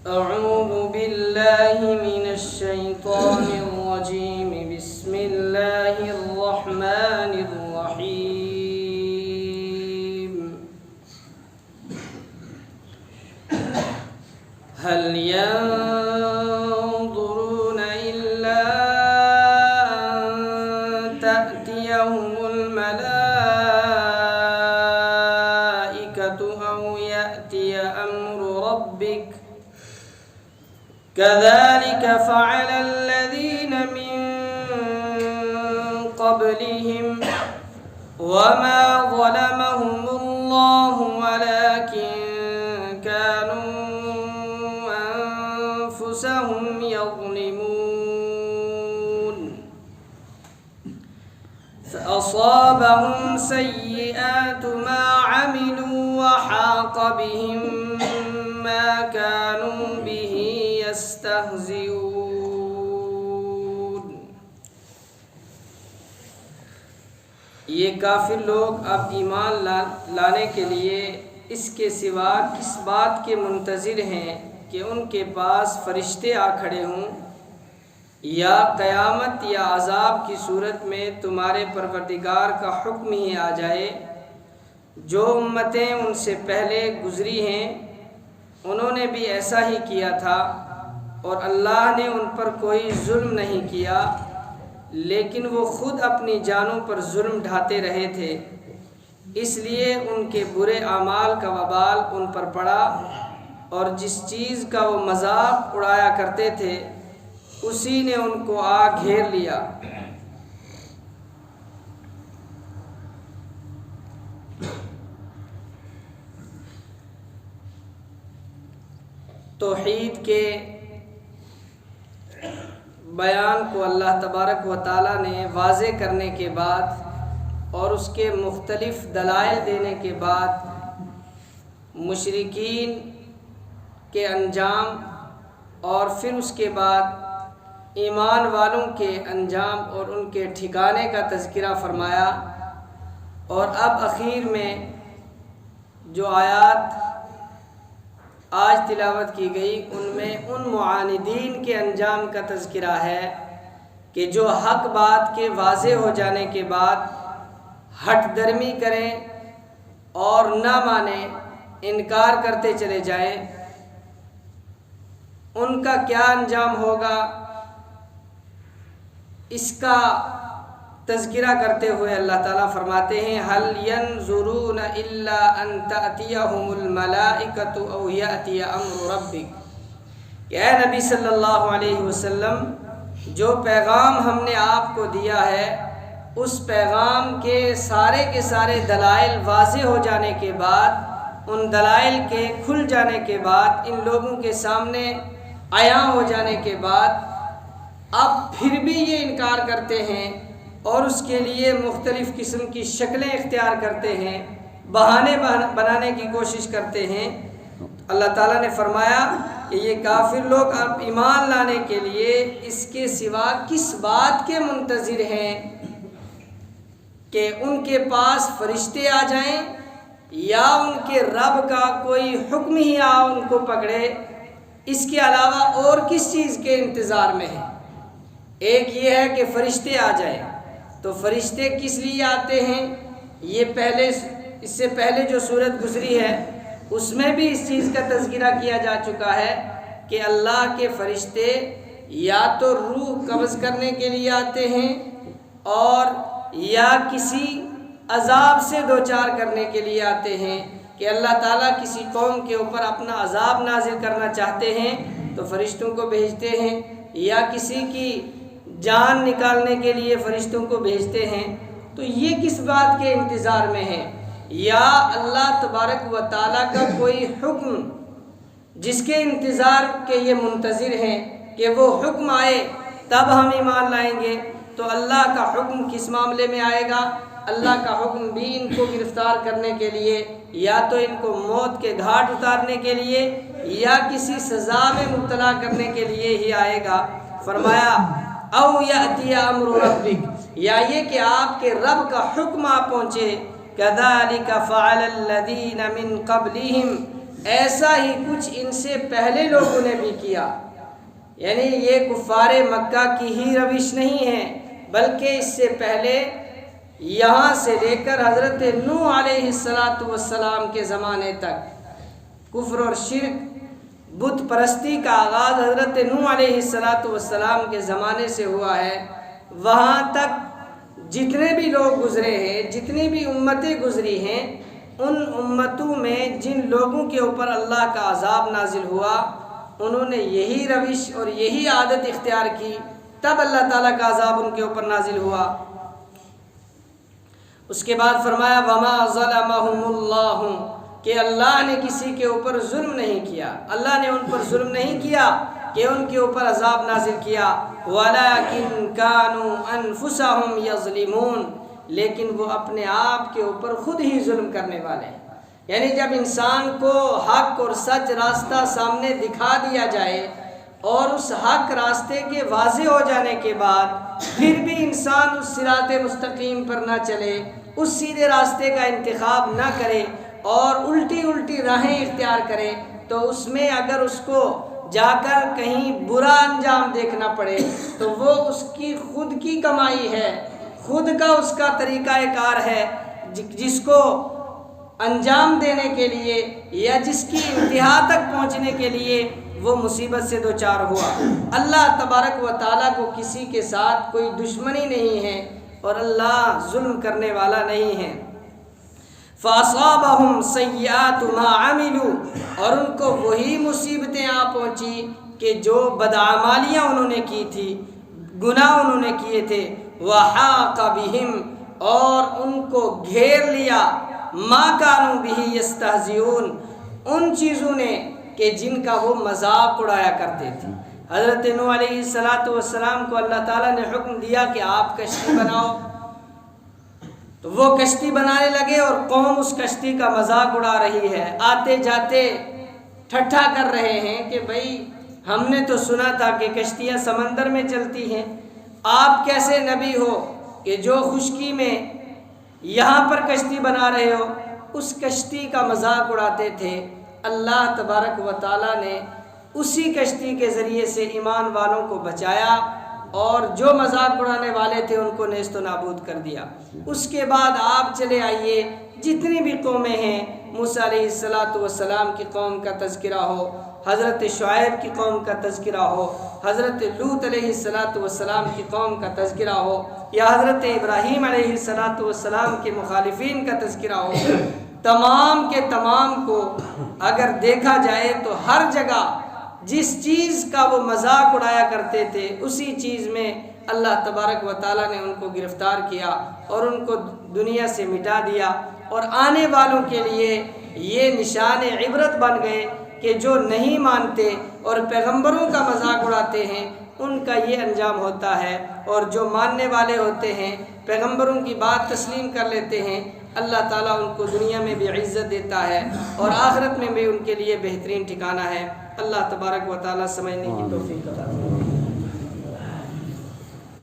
أعوذ بالله من الشيطان الرجيم. بسم الله الرحمن الرحيم. هل ينظرون إلا أن تأتيهم الملائكة أو يأتي أمر ربك كذلك فعل الذين من قبلهم وما ظلمهم الله ولكن كانوا أنفسهم يظلمون. فأصابهم سيئات ما عملوا وحاق بهم ما كانوا به يستهزئون. یہ کافر لوگ اب ایمان لانے کے لیے اس کے سوا کس بات کے منتظر ہیں کہ ان کے پاس فرشتے آ کھڑے ہوں یا قیامت یا عذاب کی صورت میں تمہارے پروردگار کا حکم ہی آ جائے. جو امتیں ان سے پہلے گزری ہیں انہوں نے بھی ایسا ہی کیا تھا اور اللہ نے ان پر کوئی ظلم نہیں کیا، لیکن وہ خود اپنی جانوں پر ظلم ڈھاتے رہے تھے، اس لیے ان کے برے اعمال کا وبال ان پر پڑا اور جس چیز کا وہ مذاق اڑایا کرتے تھے اسی نے ان کو آ گھیر لیا. توحید کے بیان کو اللہ تبارک و تعالیٰ نے واضح کرنے کے بعد اور اس کے مختلف دلائل دینے کے بعد مشرکین کے انجام اور پھر اس کے بعد ایمان والوں کے انجام اور ان کے ٹھکانے کا تذکرہ فرمایا. اور اب اخیر میں جو آیات آج تلاوت کی گئی ان میں ان معاندین کے انجام کا تذکرہ ہے کہ جو حق بات کے واضح ہو جانے کے بعد ہٹ درمی کریں اور نہ مانیں، انکار کرتے چلے جائیں. ان کا کیا انجام ہوگا اس کا تذکرہ کرتے ہوئے اللہ تعالیٰ فرماتے ہیں هل ينظرون الا ان تأتيهم الملائكة او يأتي امر ربك. کہ اے نبی صلی اللہ علیہ وسلم، جو پیغام ہم نے آپ کو دیا ہے اس پیغام کے سارے دلائل واضح ہو جانے کے بعد، ان دلائل کے کھل جانے کے بعد، ان لوگوں کے سامنے عیاں ہو جانے کے بعد اب پھر بھی یہ انکار کرتے ہیں اور اس کے لیے مختلف قسم کی شکلیں اختیار کرتے ہیں، بہانے بنانے کی کوشش کرتے ہیں. اللہ تعالیٰ نے فرمایا کہ یہ کافر لوگ اب ایمان لانے کے لیے اس کے سوا کس بات کے منتظر ہیں کہ ان کے پاس فرشتے آ جائیں یا ان کے رب کا کوئی حکم ہی ان کو پکڑے. اس کے علاوہ اور کس چیز کے انتظار میں ہیں؟ ایک یہ ہے کہ فرشتے آ جائیں، تو فرشتے کس لیے آتے ہیں؟ یہ اس سے پہلے جو صورت گزری ہے اس میں بھی اس چیز کا تذکرہ کیا جا چکا ہے کہ اللہ کے فرشتے یا تو روح قبض کرنے کے لیے آتے ہیں اور یا کسی عذاب سے دوچار کرنے کے لیے آتے ہیں کہ اللہ تعالیٰ کسی قوم کے اوپر اپنا عذاب نازل کرنا چاہتے ہیں تو فرشتوں کو بھیجتے ہیں، یا کسی کی جان نکالنے کے لیے فرشتوں کو بھیجتے ہیں. تو یہ کس بات کے انتظار میں ہیں؟ یا اللہ تبارک و تعالیٰ کا کوئی حکم جس کے انتظار کے یہ منتظر ہیں کہ وہ حکم آئے تب ہم ایمان لائیں گے. تو اللہ کا حکم کس معاملے میں آئے گا؟ اللہ کا حکم بھی ان کو گرفتار کرنے کے لیے یا تو ان کو موت کے گھاٹ اتارنے کے لیے یا کسی سزا میں مبتلا کرنے کے لیے ہی آئے گا. فرمایا او یأتی امر ربک، یا یہ کہ آپ کے رب کا حکم آ پہنچے. کذالک فعل الذین من قبلہم، ایسا ہی کچھ ان سے پہلے لوگوں نے بھی کیا۔ یعنی یہ کفار مکہ کی ہی روش نہیں ہے، بلکہ اس سے پہلے یہاں سے لے کر حضرت نوح علیہ السلام کے زمانے تک کفر اور شرک، بت پرستی کا آغاز حضرت نوح علیہ السلام کے زمانے سے ہوا ہے۔ وہاں تک جتنے بھی لوگ گزرے ہیں، جتنی بھی امتیں گزری ہیں، ان امتوں میں جن لوگوں کے اوپر اللہ کا عذاب نازل ہوا، انہوں نے یہی روش اور یہی عادت اختیار کی، تب اللہ تعالیٰ کا عذاب ان کے اوپر نازل ہوا۔ اس کے بعد فرمایا وَمَا ظَلَمَهُمُ اللَّهُ، کہ اللہ نے کسی کے اوپر ظلم نہیں کیا، اللہ نے ان پر ظلم نہیں کیا کہ ان کے اوپر عذاب نازل کیا، وَلَكِنْ كَانُوا أَنفُسَهُمْ يَظْلِمُونَ، لیکن وہ اپنے آپ کے اوپر خود ہی ظلم کرنے والے ہیں۔ یعنی جب انسان کو حق اور سچ راستہ سامنے دکھا دیا جائے اور اس حق راستے کے واضح ہو جانے کے بعد پھر بھی انسان اس صراط مستقیم پر نہ چلے، اس سیدھے راستے کا انتخاب نہ کرے اور الٹی راہیں اختیار کرے، تو اس میں اگر اس کو جا کر کہیں برا انجام دیکھنا پڑے تو وہ اس کی خود کی کمائی ہے، خود کا اس کا طریقہ کار ہے، جس کو انجام دینے کے لیے یا جس کی انتہا تک پہنچنے کے لیے وہ مصیبت سے دوچار ہوا۔ اللہ تبارک و تعالیٰ کو کسی کے ساتھ کوئی دشمنی نہیں ہے اور اللہ ظلم کرنے والا نہیں ہے۔ فَأَصَابَهُمْ سَيِّئَاتُ مَا عَمِلُوا، اور ان کو وہی مصیبتیں آ پہنچی کہ جو بدعمالیاں انہوں نے کی تھی، گناہ انہوں نے کیے تھے، وَحَاقَ بِهِمْ، اور ان کو گھیر لیا، مَا كَانُوا بِهِ يَسْتَهْزِئُونَ، ان چیزوں نے کہ جن کا وہ مذاق اڑایا کرتے تھے۔ حضرت نوح علیہ السلام کو اللہ تعالیٰ نے حکم دیا کہ آپ کشتی بناؤ، تو وہ کشتی بنانے لگے اور قوم اس کشتی کا مذاق اڑا رہی ہے، آتے جاتے ٹھٹھا کر رہے ہیں کہ بھئی ہم نے تو سنا تھا کہ کشتیاں سمندر میں چلتی ہیں، آپ کیسے نبی ہو کہ جو خشکی میں یہاں پر کشتی بنا رہے ہو۔ اس کشتی کا مذاق اڑاتے تھے۔ اللہ تبارک و تعالیٰ نے اسی کشتی کے ذریعے سے ایمان والوں کو بچایا اور جو مذاق اڑانے والے تھے ان کو نیست و نابود کر دیا۔ اس کے بعد آپ چلے آئیے، جتنی بھی قومیں ہیں، موسیٰ علیہ السلام کی قوم کا تذکرہ ہو، حضرت شعیب کی قوم کا تذکرہ ہو، حضرت لوط علیہ السلام کی قوم کا تذکرہ ہو، یا حضرت ابراہیم علیہ السلام کے مخالفین کا تذکرہ ہو، تمام کے تمام کو اگر دیکھا جائے تو ہر جگہ جس چیز کا وہ مذاق اڑایا کرتے تھے اسی چیز میں اللہ تبارک و تعالیٰ نے ان کو گرفتار کیا اور ان کو دنیا سے مٹا دیا، اور آنے والوں کے لیے یہ نشان عبرت بن گئے کہ جو نہیں مانتے اور پیغمبروں کا مذاق اڑاتے ہیں ان کا یہ انجام ہوتا ہے، اور جو ماننے والے ہوتے ہیں، پیغمبروں کی بات تسلیم کر لیتے ہیں، اللہ تعالیٰ ان کو دنیا میں بھی عزت دیتا ہے اور آخرت میں بھی ان کے لیے بہترین ٹھکانہ ہے۔ اللہ تبارک و تعالیٰ سمجھنے کی توفیق عطا فرمائے۔